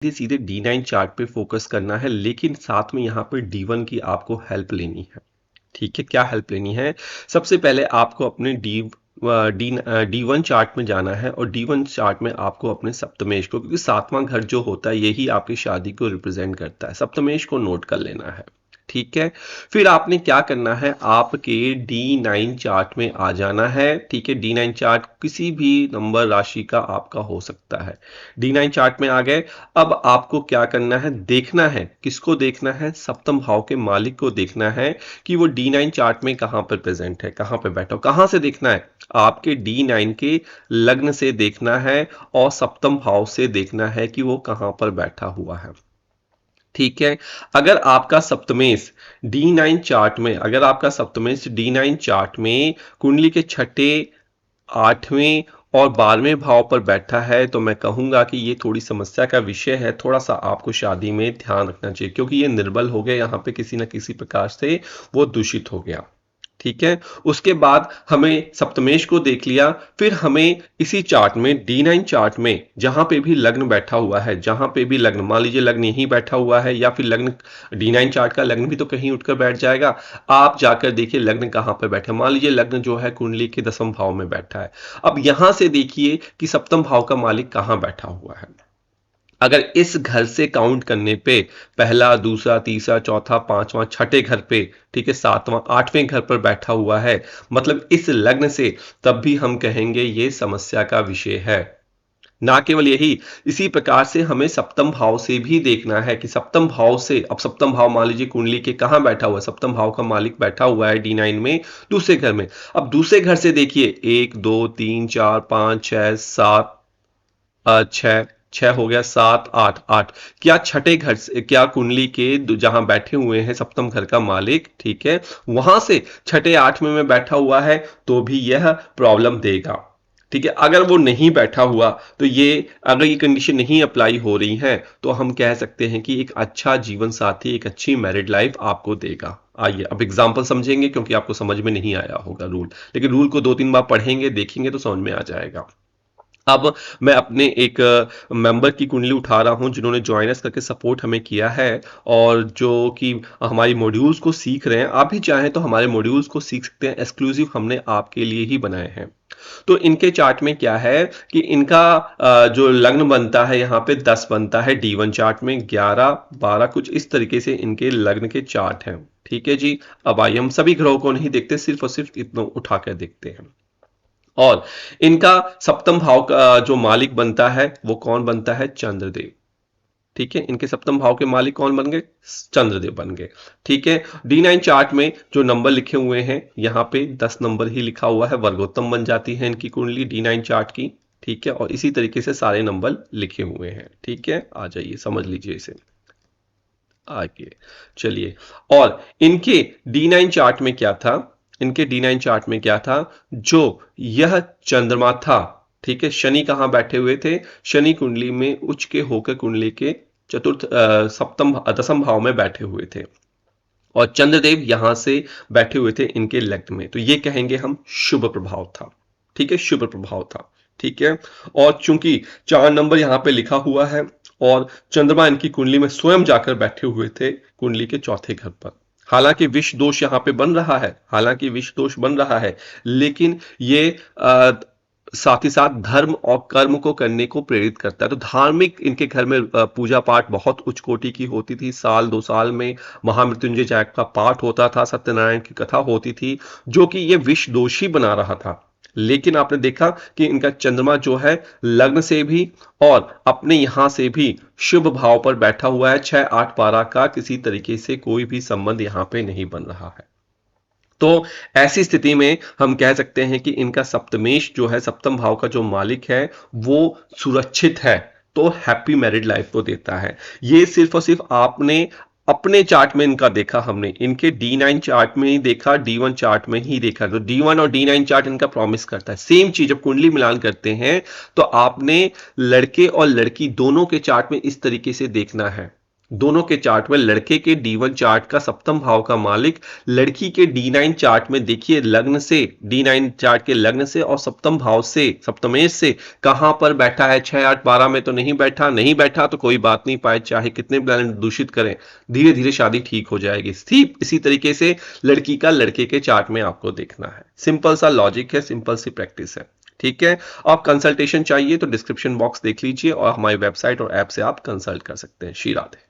सीधे सीधे D9 chart पे फोकस करना है, लेकिन साथ में यहाँ पर D1 की आपको हेल्प लेनी है। ठीक है, क्या हेल्प लेनी है? सबसे पहले आपको अपने D1 चार्ट में जाना है और D1 चार्ट में आपको अपने सप्तमेश को, क्योंकि सातवां घर जो होता है यही आपकी शादी को रिप्रेजेंट करता है, सप्तमेश को नोट कर लेना है। ठीक है, फिर आपने क्या करना है, आपके D9 चार्ट में आ जाना है। ठीक है, D9 चार्ट किसी भी नंबर राशि का आपका हो सकता है। D9 चार्ट में आ गए। अब आपको क्या करना है, देखना है, किसको देखना है, सप्तम भाव के मालिक को देखना है कि वो D9 चार्ट में कहां पर प्रेजेंट है, कहां पर बैठा हो। कहां से देखना है, आपके D9 के लग्न से देखना है और सप्तम भाव से देखना है कि वो कहां पर बैठा हुआ है। ठीक है, अगर आपका सप्तमेश D9 चार्ट में, अगर आपका सप्तमेश D9 चार्ट में कुंडली के छठे, आठवें और 12वें भाव पर बैठा है, तो मैं कहूंगा कि ये थोड़ी समस्या का विषय है। थोड़ा सा आपको शादी में ध्यान रखना चाहिए, क्योंकि ये निर्बल हो गया, यहाँ पे किसी ना किसी प्रकार से वो दूषित हो गया। ठीक है, उसके बाद हमें सप्तमेश को देख लिया, फिर हमें इसी चार्ट में D9 चार्ट में जहां पे भी लग्न बैठा हुआ है, जहां पे भी लग्न, मान लीजिए लग्न यहीं बैठा हुआ है, या फिर लग्न, D9 चार्ट का लग्न भी तो कहीं उठकर बैठ जाएगा। आप जाकर देखिए लग्न कहां पर बैठा है। मान लीजिए लग्न जो है कुंडली के 10वें भाव में बैठा है। अब यहां से देखिए कि सप्तम भाव का मालिक कहां बैठा हुआ है। अगर इस घर से काउंट करने पे पहला, दूसरा, तीसरा, चौथा, पांचवा, छठे घर पे, ठीक है, सातवां, आठवें घर पर बैठा हुआ है, मतलब इस लग्न से, तब भी हम कहेंगे ये समस्या का विषय है। ना केवल यही, इसी प्रकार से हमें सप्तम भाव से भी देखना है कि सप्तम भाव से, अब सप्तम भाव मान लीजिए कुंडली के कहां बैठा हुआ है, सप्तम भाव का मालिक बैठा हुआ है D9 में, दूसरे घर में। अब दूसरे घर से देखिए, 1 2 3 4 5 6 7, छह, छह हो गया, सात, आठ, आठ। क्या छठे घर से, क्या कुंडली के जहां बैठे हुए हैं सप्तम घर का मालिक, ठीक है, वहां से छठे, आठवें में बैठा हुआ है, तो भी यह प्रॉब्लम देगा। ठीक है, अगर वो नहीं बैठा हुआ, तो ये, अगर ये कंडीशन नहीं अप्लाई हो रही है, तो हम कह सकते हैं कि एक अच्छा जीवन साथी, एक अच्छी मैरिड लाइफ आपको देगा। आइए अब एग्जाम्पल समझेंगे, क्योंकि आपको समझ में नहीं आया होगा रूल, लेकिन रूल को 2-3 बार पढ़ेंगे, देखेंगे तो समझ में आ जाएगा। अब मैं अपने एक मेंबर की कुंडली उठा रहा हूं, जिन्होंने ज्वाइनस करके सपोर्ट हमें किया है, और जो कि हमारी मॉड्यूल्स को सीख रहे हैं। आप भी चाहें तो हमारे मॉड्यूल्स को सीख सकते हैं, एक्सक्लूसिव हमने आपके लिए ही बनाए हैं। तो इनके चार्ट में क्या है कि इनका जो लग्न बनता है, यहाँ पे 10 बनता है D1 चार्ट में, 11 12 कुछ इस तरीके से इनके लग्न के चार्ट हैं। ठीक है जी, अब आइए हम सभी ग्रहों को नहीं देखते, सिर्फ और सिर्फ इतना उठाकर देखते हैं। और इनका सप्तम भाव का जो मालिक बनता है, वो कौन बनता है, चंद्रदेव। ठीक है, इनके सप्तम भाव के मालिक कौन बन गए, चंद्रदेव बन गए। ठीक है, D9 चार्ट में जो नंबर लिखे हुए हैं, यहाँ पे 10 नंबर ही लिखा हुआ है, वर्गोत्तम बन जाती है इनकी कुंडली D9 चार्ट की। ठीक है, और इसी तरीके से सारे नंबर लिखे हुए हैं। ठीक है, आ जाइए समझ लीजिए इसे आगे, चलिए। और इनके D9 चार्ट में क्या था, इनके D9 चार्ट में क्या था, जो यह चंद्रमा था, ठीक है, शनि कहां बैठे हुए थे, शनि कुंडली में उच्च के होकर कुंडली के चतुर्थ, सप्तम, 10वें भाव में बैठे हुए थे, और चंद्रदेव यहां से बैठे हुए थे इनके लग्न में, तो ये कहेंगे हम शुभ प्रभाव था। ठीक है, शुभ प्रभाव था। ठीक है, और चूंकि 4 नंबर यहां पे लिखा हुआ है, और चंद्रमा इनकी कुंडली में स्वयं जाकर बैठे हुए थे कुंडली के चौथे घर पर। हालांकि विष दोष यहाँ पे बन रहा है, हालांकि विष दोष बन रहा है, लेकिन ये साथ ही साथ धर्म और कर्म को करने को प्रेरित करता है। तो धार्मिक इनके घर में पूजा पाठ बहुत उच्च कोटि की होती थी। साल 2 साल में महामृत्युंजय जाप का पाठ होता था, सत्यनारायण की कथा होती थी, जो कि ये विष दोषी बना रहा था। लेकिन आपने देखा कि इनका चंद्रमा जो है लग्न से भी और अपने यहां से भी शुभ भाव पर बैठा हुआ है। 6 8 12 का किसी तरीके से कोई भी संबंध यहां पे नहीं बन रहा है। तो ऐसी स्थिति में हम कह सकते हैं कि इनका सप्तमेश जो है, सप्तम भाव का जो मालिक है, वो सुरक्षित है, तो हैप्पी मैरिड लाइफ को देता है। ये सिर्फ और सिर्फ आपने अपने चार्ट में इनका देखा, हमने इनके D9 चार्ट में ही देखा, D1 चार्ट में ही देखा। तो D1 और D9 चार्ट इनका प्रॉमिस करता है सेम चीज। जब कुंडली मिलान करते हैं, तो आपने लड़के और लड़की दोनों के चार्ट में इस तरीके से देखना है। दोनों के चार्ट में लड़के के D1 चार्ट का सप्तम भाव का मालिक लड़की के D9 चार्ट में देखिए लग्न से, D9 चार्ट के लग्न से और सप्तम भाव से, सप्तमेश से कहां पर बैठा है? 6 8 12 में तो नहीं बैठा, नहीं बैठा तो कोई बात नहीं, पाए चाहे कितने प्लैनेट दूषित करें, धीरे धीरे शादी ठीक हो जाएगी। ठीक इसी तरीके से लड़की का लड़के के चार्ट में आपको देखना है। सिंपल सा लॉजिक है, सिंपल सी प्रैक्टिस है। ठीक है, आप कंसल्टेशन चाहिए तो डिस्क्रिप्शन बॉक्स देख लीजिए और हमारी वेबसाइट और ऐप से आप कंसल्ट कर सकते हैं। श्री राधे।